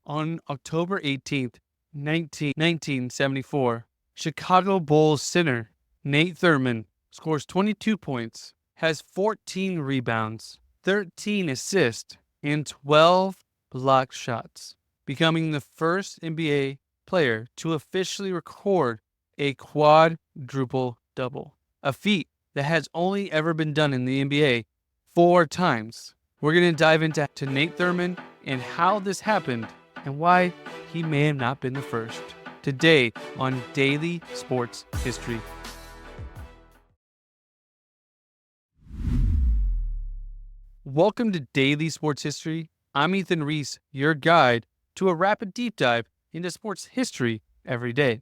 On October 18th, 1974, Chicago Bulls center Nate Thurmond scores 22 points, has 14 rebounds, 13 assists, and 12 blocked shots, becoming the first NBA player to officially record a quadruple-double, a feat that has only ever been done in the NBA 4 times. We're going to dive into Nate Thurmond and how this happened and why he may have not been the first. Today on Daily Sports History. Welcome to Daily Sports History. I'm Ethan Reese, your guide to a rapid deep dive into sports history every day.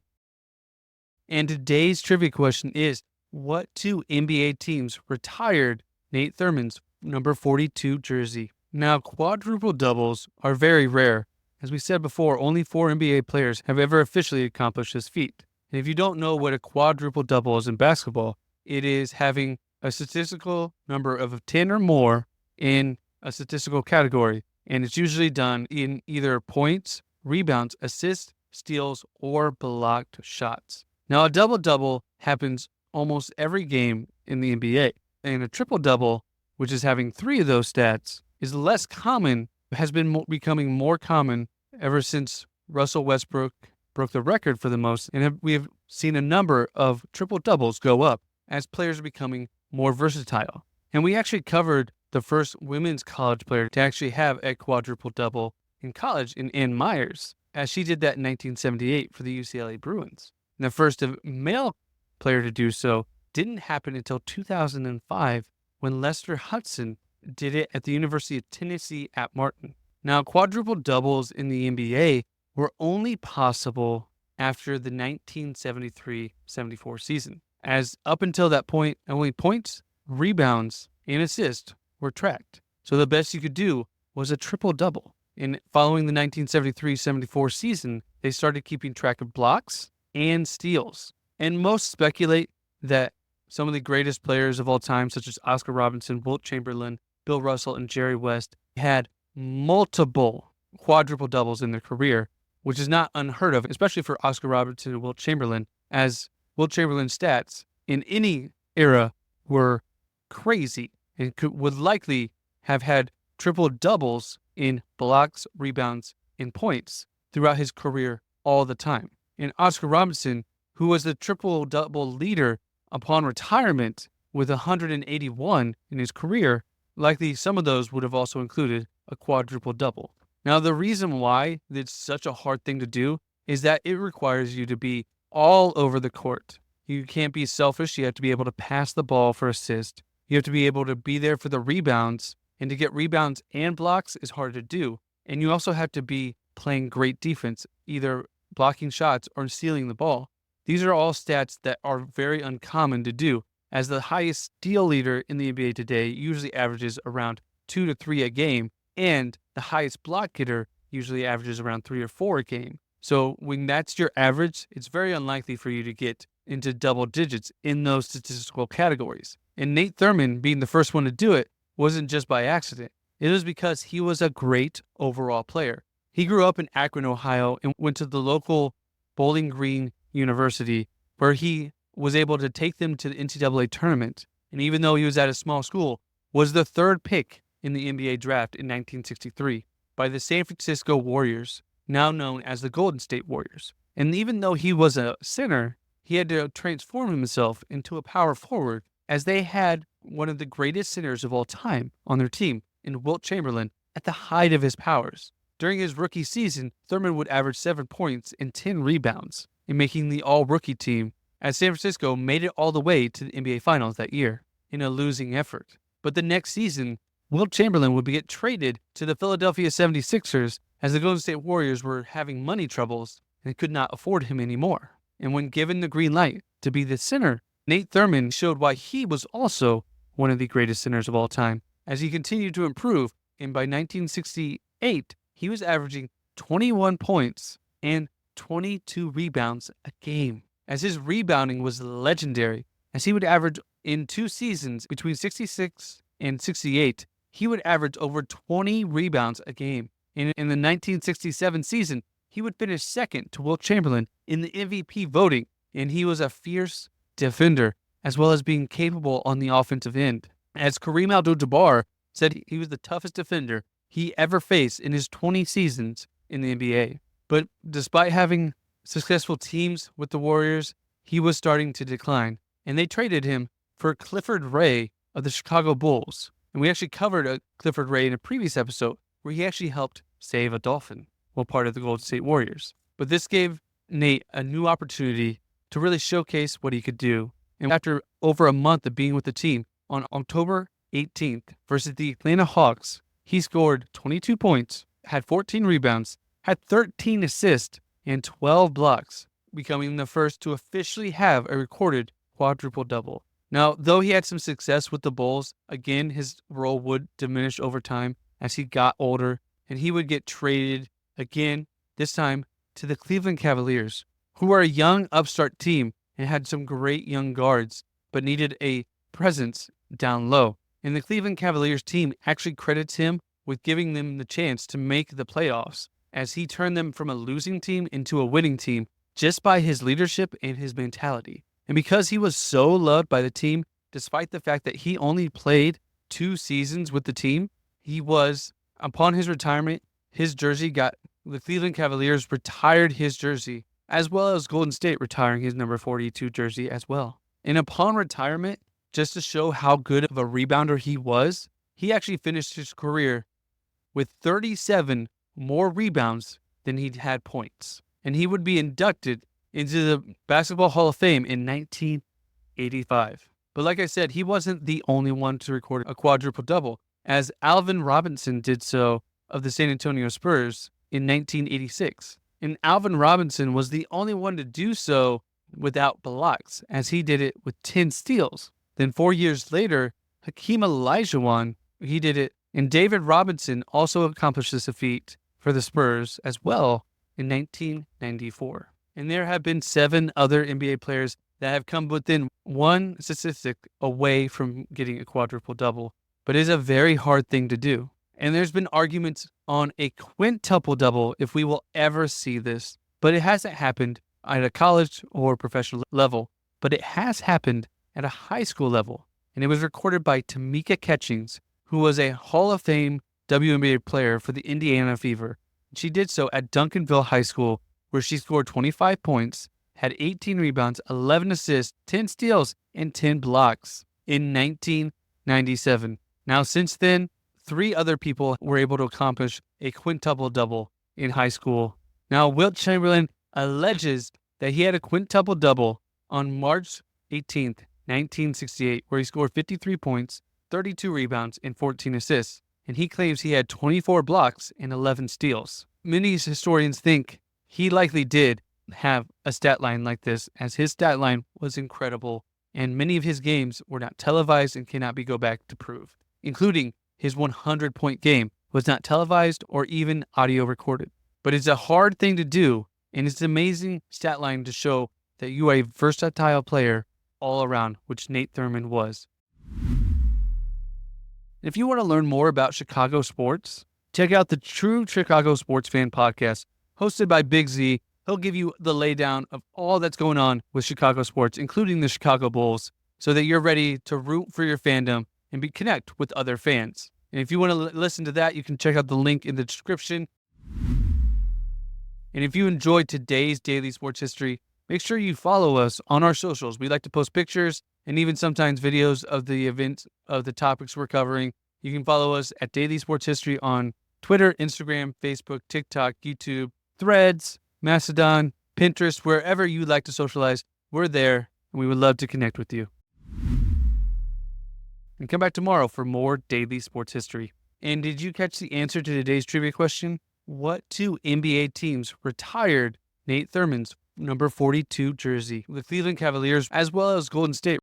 And today's trivia question is, what two NBA teams retired Nate Thurmond's number 42 jersey? Now, quadruple doubles are very rare. As we said before, only 4 NBA players have ever officially accomplished this feat. And if you don't know what a quadruple double is in basketball, it is having a statistical number of 10 or more in a statistical category. And it's usually done in either points, rebounds, assists, steals, or blocked shots. Now, a double-double happens almost every game in the NBA. And a triple-double, which is having 3 of those stats, is less common, has been becoming more common ever since Russell Westbrook broke the record for the most. And we have seen a number of triple-doubles go up as players are becoming more versatile. And we actually covered the first women's college player to actually have a quadruple-double in college in Ann Myers, as she did that in 1978 for the UCLA Bruins. And the first male player to do so didn't happen until 2005 when Lester Hudson did it at the University of Tennessee at Martin. Now, quadruple doubles in the NBA were only possible after the 1973-74 season, as up until that point, only points, rebounds, and assists were tracked. So the best you could do was a triple-double. And following the 1973-74 season, they started keeping track of blocks and steals. And most speculate that some of the greatest players of all time, such as Oscar Robertson, Wilt Chamberlain, Bill Russell, and Jerry West, had multiple quadruple doubles in their career, which is not unheard of, especially for Oscar Robertson and Wilt Chamberlain, as Wilt Chamberlain's stats in any era were crazy and would likely have had triple doubles in blocks, rebounds, and points throughout his career all the time. And Oscar Robertson, who was the triple double leader upon retirement with 181 in his career, likely some of those would have also included a quadruple double. Now, the reason why it's such a hard thing to do is that it requires you to be all over the court. You can't be selfish. You have to be able to pass the ball for assist. You have to be able to be there for the rebounds, and to get rebounds and blocks is hard to do. And you also have to be playing great defense, either blocking shots or stealing the ball. These are all stats that are very uncommon to do, as the highest steal leader in the NBA today usually averages around 2 to 3 a game, and the highest block getter usually averages around 3 or 4 a game. So when that's your average, it's very unlikely for you to get into double digits in those statistical categories. And Nate Thurmond, being the first one to do it, wasn't just by accident. It was because he was a great overall player. He grew up in Akron, Ohio, and went to the local Bowling Green University, where he was able to take them to the NCAA tournament. And even though he was at a small school, was the 3rd pick in the NBA draft in 1963 by the San Francisco Warriors, now known as the Golden State Warriors. And even though he was a center, he had to transform himself into a power forward, as they had one of the greatest centers of all time on their team in Wilt Chamberlain at the height of his powers. During his rookie season, Thurmond would average 7 points and 10 rebounds in making the all-rookie team, as San Francisco made it all the way to the NBA Finals that year in a losing effort. But the next season, Wilt Chamberlain would get traded to the Philadelphia 76ers, as the Golden State Warriors were having money troubles and could not afford him anymore. And when given the green light to be the center, Nate Thurmond showed why he was also one of the greatest centers of all time, as he continued to improve. And by 1968, he was averaging 21 points and 22 rebounds a game, as his rebounding was legendary, as he would average in 2 seasons between 66 and 68, he would average over 20 rebounds a game. In the 1967 season, he would finish second to Wilt Chamberlain in the MVP voting, and he was a fierce defender as well as being capable on the offensive end. As Kareem Abdul-Jabbar said, he was the toughest defender he ever faced in his 20 seasons in the NBA. But despite having successful teams with the Warriors, he was starting to decline, and they traded him for Clifford Ray of the Chicago Bulls. And we actually covered Clifford Ray in a previous episode where he actually helped save a Dolphin while part of the Golden State Warriors. But this gave Nate a new opportunity to really showcase what he could do. And after over a month of being with the team, on October 18th versus the Atlanta Hawks, he scored 22 points, had 14 rebounds, had 13 assists, and 12 blocks, becoming the first to officially have a recorded quadruple-double. Now, though he had some success with the Bulls, again, his role would diminish over time as he got older, and he would get traded again, this time to the Cleveland Cavaliers, who were a young upstart team and had some great young guards, but needed a presence down low. And the Cleveland Cavaliers team actually credits him with giving them the chance to make the playoffs, as he turned them from a losing team into a winning team just by his leadership and his mentality. And because he was so loved by the team, despite the fact that he only played 2 seasons with the team, upon his retirement, his jersey the Cleveland Cavaliers retired his jersey, as well as Golden State retiring his number 42 jersey as well. And upon retirement, just to show how good of a rebounder he was, he actually finished his career with 37 more rebounds than he'd had points. And he would be inducted into the Basketball Hall of Fame in 1985. But like I said, he wasn't the only one to record a quadruple-double, as Alvin Robinson did so of the San Antonio Spurs in 1986. And Alvin Robinson was the only one to do so without blocks, as he did it with 10 steals. Then 4 years later, Hakeem Olajuwon, he did it, and David Robinson also accomplished this feat for the Spurs as well in 1994. And there have been 7 other NBA players that have come within one statistic away from getting a quadruple-double, but it is a very hard thing to do. And there's been arguments on a quintuple-double if we will ever see this, but it hasn't happened at a college or professional level, but it has happened at a high school level. And it was recorded by Tamika Catchings, who was a Hall of Fame WNBA player for the Indiana Fever. She did so at Duncanville High School, where she scored 25 points, had 18 rebounds, 11 assists, 10 steals, and 10 blocks in 1997. Now, since then, 3 other people were able to accomplish a quintuple-double in high school. Now, Wilt Chamberlain alleges that he had a quintuple-double on March 18th, 1968, where he scored 53 points, 32 rebounds, and 14 assists. And he claims he had 24 blocks and 11 steals. Many historians think he likely did have a stat line like this, as his stat line was incredible, and many of his games were not televised and cannot be go back to prove, including his 100-point game was not televised or even audio recorded. But it's a hard thing to do, and it's an amazing stat line to show that you are a versatile player all around, which Nate Thurmond was. If you want to learn more about Chicago sports, check out the True Chicago Sports Fan podcast, hosted by Big Z. He'll give you the laydown of all that's going on with Chicago sports, including the Chicago Bulls, so that you're ready to root for your fandom and connect with other fans. And if you want to listen to that, you can check out the link in the description. And if you enjoyed today's Daily Sports History, make sure you follow us on our socials. We like to post pictures and even sometimes videos of the events of the topics we're covering. You can follow us at Daily Sports History on Twitter, Instagram, Facebook, TikTok, YouTube, Threads, Mastodon, Pinterest, wherever you like to socialize. We're there, and we would love to connect with you. And come back tomorrow for more Daily Sports History. And did you catch the answer to today's trivia question? What 2 NBA teams retired Nate Thurmond's number 42 jersey? The Cleveland Cavaliers, as well as Golden State,